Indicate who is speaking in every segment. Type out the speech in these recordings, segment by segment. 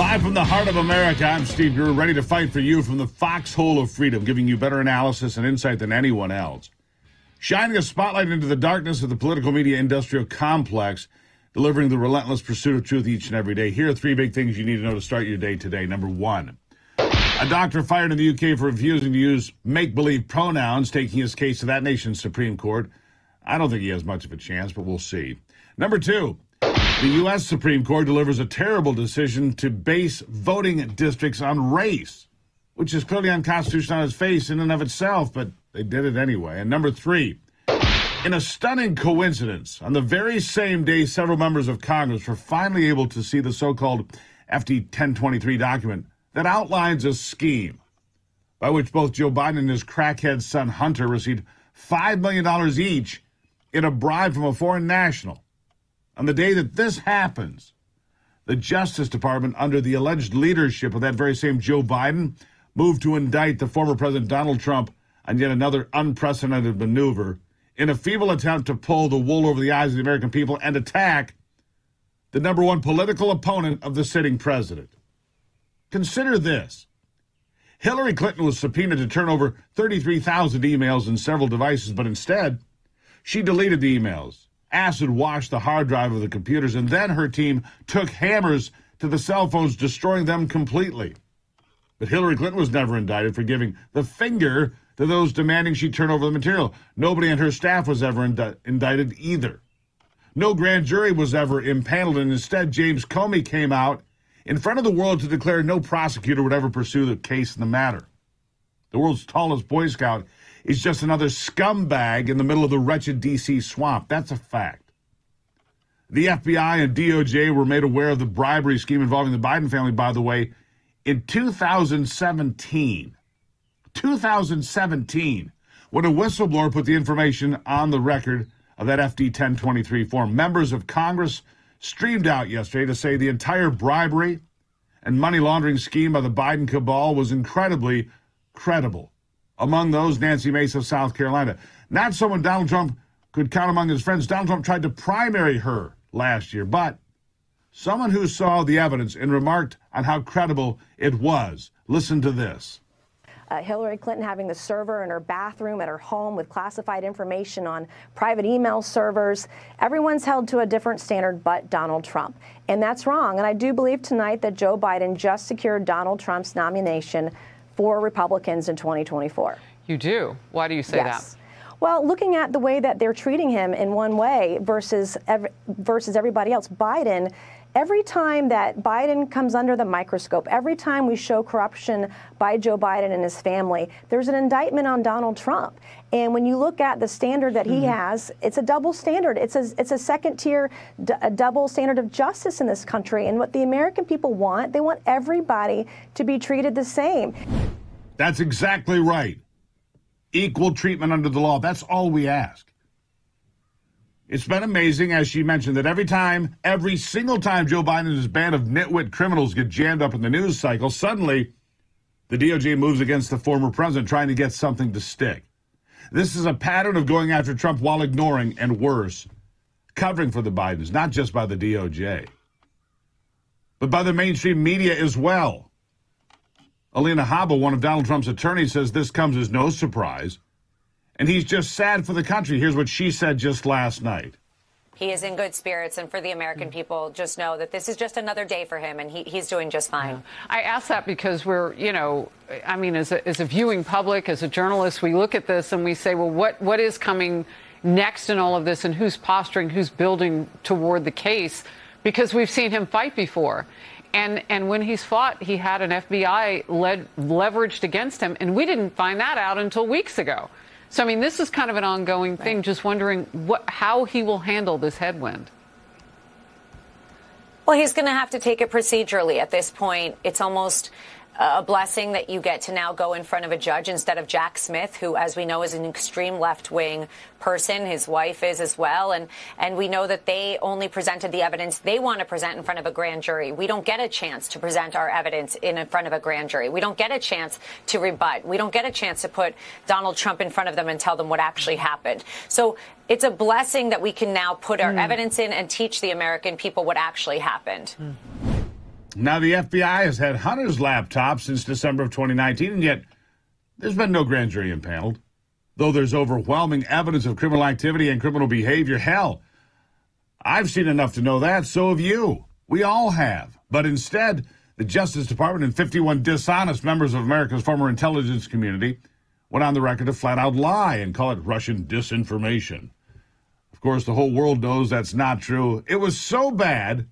Speaker 1: Live from the heart of America, I'm Steve Gruber, ready to fight for you from the foxhole of freedom, giving you better analysis and insight than anyone else. Shining a spotlight into the darkness of the political media industrial complex, delivering the relentless pursuit of truth each and every day. Here are three big things you need to know to start your day today. Number one, a doctor fired in the UK for refusing to use make-believe pronouns, taking his case to that nation's Supreme Court. I don't think he has much of a chance, but we'll see. Number two, the U.S. Supreme Court delivers a terrible decision to base voting districts on race, which is clearly unconstitutional on its face in and of itself, but they did it anyway. And number three, in a stunning coincidence, on the very same day several members of Congress were finally able to see the so-called FD 1023 document that outlines a scheme by which both Joe Biden and his crackhead son Hunter received $5 million each in a bribe from a foreign national. On the day that this happens, the Justice Department, under the alleged leadership of that very same Joe Biden, moved to indict the former President Donald Trump on yet another unprecedented maneuver in a feeble attempt to pull the wool over the eyes of the American people and attack the number one political opponent of the sitting president. Consider this. Hillary Clinton was subpoenaed to turn over 33,000 emails and several devices, but instead, she deleted the emails, acid washed the hard drive of the computers, and then her team took hammers to the cell phones, destroying them completely. But Hillary Clinton was never indicted for giving the finger to those demanding she turn over the material. Nobody on her staff was ever indicted either. No grand jury was ever impaneled, and instead James Comey came out in front of the world to declare no prosecutor would ever pursue the case in the matter. The world's tallest Boy Scout is just another scumbag in the middle of the wretched D.C. swamp. That's a fact. The FBI and DOJ were made aware of the bribery scheme involving the Biden family, by the way, in 2017. 2017, when a whistleblower put the information on the record of that FD 1023 form. Members of Congress streamed out yesterday to say the entire bribery and money laundering scheme by the Biden cabal was incredibly credible. Among those, Nancy Mace of South Carolina. Not someone Donald Trump could count among his friends. Donald Trump tried to primary her last year, but someone who saw the evidence and remarked on how credible it was. Listen to this.
Speaker 2: Hillary Clinton having the server in her bathroom at her home with classified information on private email servers. Everyone's held to a different standard but Donald Trump. And that's wrong. And I do believe tonight that Joe Biden just secured Donald Trump's nomination for Republicans in 2024.
Speaker 3: You do? Why do you say that?
Speaker 2: Well, looking at the way that they're treating him in one way versus everybody else, Biden, every time that Biden comes under the microscope, every time we show corruption by Joe Biden and his family, there's an indictment on Donald Trump. And when you look at the standard that he has, it's a double standard. It's a second-tier double standard of justice in this country. And what the American people want, they want everybody to be treated the same.
Speaker 1: That's exactly right. Equal treatment under the law. That's all we ask. It's been amazing, as she mentioned, that every single time Joe Biden and his band of nitwit criminals get jammed up in the news cycle, suddenly the DOJ moves against the former president, trying to get something to stick. This is a pattern of going after Trump while ignoring, and worse, covering for the Bidens, not just by the DOJ, but by the mainstream media as well. Alina Habba, one of Donald Trump's attorneys, says this comes as no surprise, and he's just sad for the country. Here's what she said just last night.
Speaker 4: He is in good spirits, and for the American people, just know that this is just another day for him, and he's doing just fine.
Speaker 3: Yeah. I ask that because we're, I mean, as a viewing public, as a journalist, we look at this and we say, well, what is coming next in all of this, and who's posturing, who's building toward the case? Because we've seen him fight before. And when he's fought, he had an FBI leveraged against him, and we didn't find that out until weeks ago. So, I mean, this is kind of an ongoing thing, just wondering how he will handle this headwind.
Speaker 4: Well, he's going to have to take it procedurally at this point. It's almost a blessing that you get to now go in front of a judge instead of Jack Smith, who, as we know, is an extreme left-wing person. His wife is as well. And we know that they only presented the evidence they want to present in front of a grand jury. We don't get a chance to present our evidence in front of a grand jury. We don't get a chance to rebut. We don't get a chance to put Donald Trump in front of them and tell them what actually happened. So it's a blessing that we can now put our evidence in and teach the American people what actually happened.
Speaker 1: Now, the FBI has had Hunter's laptop since December of 2019, and yet there's been no grand jury impaneled. Though there's overwhelming evidence of criminal activity and criminal behavior, hell, I've seen enough to know that, so have you. We all have. But instead, the Justice Department and 51 dishonest members of America's former intelligence community went on the record to flat-out lie and call it Russian disinformation. Of course, the whole world knows that's not true. It was so bad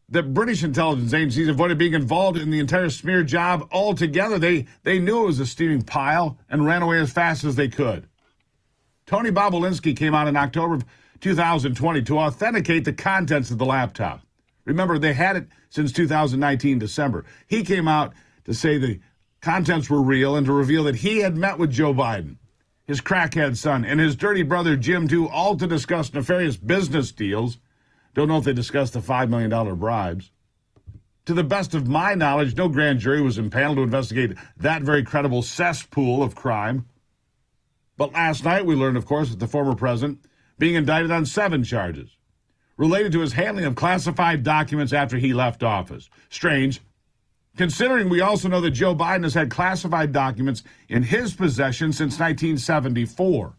Speaker 1: that British intelligence agencies avoided being involved in the entire smear job altogether. They knew it was a steaming pile and ran away as fast as they could. Tony Bobulinski came out in October of 2020 to authenticate the contents of the laptop. Remember, they had it since 2019 December. He came out to say the contents were real and to reveal that he had met with Joe Biden, his crackhead son, and his dirty brother Jim, too, all to discuss nefarious business deals. Don't know if they discussed the $5 million bribes. To the best of my knowledge, no grand jury was impaneled to investigate that very credible cesspool of crime. But last night we learned, of course, that the former president being indicted on 7 charges related to his handling of classified documents after he left office. Strange, considering we also know that Joe Biden has had classified documents in his possession since 1974.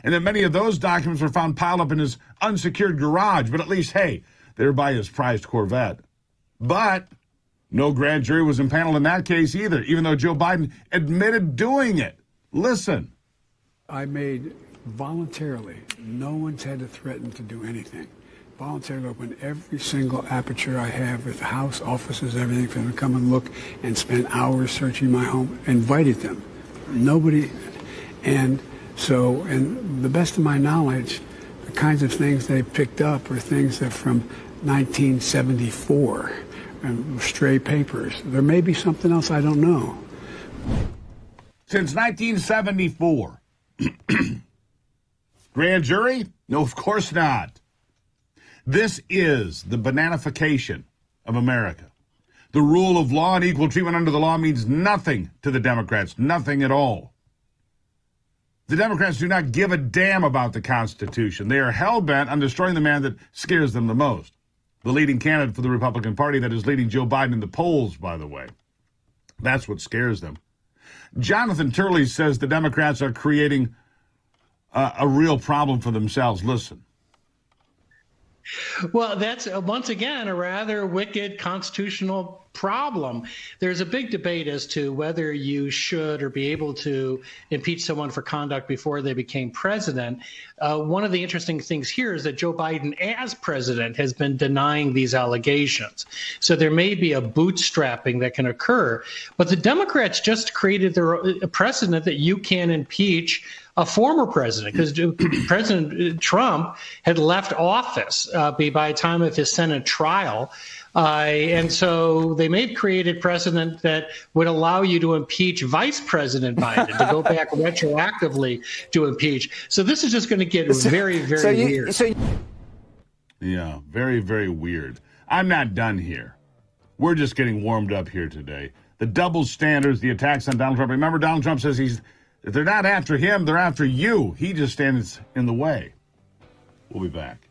Speaker 1: And that many of those documents were found piled up in his unsecured garage, but at least, hey, they were by his prized Corvette. But no grand jury was impaneled in that case either, even though Joe Biden admitted doing it. Listen.
Speaker 5: I made voluntarily, no one's had to threaten to do anything. Voluntarily open every single aperture I have with the house, offices, everything for them to come and look and spend hours searching my home. Invited them. Nobody. And so, and the best of my knowledge, the kinds of things they picked up are things that from 1974, and stray papers. There may be something else I don't know.
Speaker 1: Since 1974. Grand jury? No, of course not. This is the bananification of America. The rule of law and equal treatment under the law means nothing to the Democrats, nothing at all. The Democrats do not give a damn about the Constitution. They are hell-bent on destroying the man that scares them the most. The leading candidate for the Republican Party that is leading Joe Biden in the polls, by the way. That's what scares them. Jonathan Turley says the Democrats are creating a real problem for themselves. Listen.
Speaker 6: Well, that's, once again, a rather wicked constitutional problem. There's a big debate as to whether you should or be able to impeach someone for conduct before they became president. One of the interesting things here is that Joe Biden, as president, has been denying these allegations. So there may be a bootstrapping that can occur. But the Democrats just created a precedent that you can impeach a former president, because President Trump had left office by the time of his Senate trial. And so they may have created precedent that would allow you to impeach Vice President Biden, to go back retroactively to impeach. So this is just going to get very, very weird.
Speaker 1: Yeah, very, very weird. I'm not done here. We're just getting warmed up here today. The double standards, the attacks on Donald Trump. Remember, Donald Trump says if they're not after him, they're after you. He just stands in the way. We'll be back.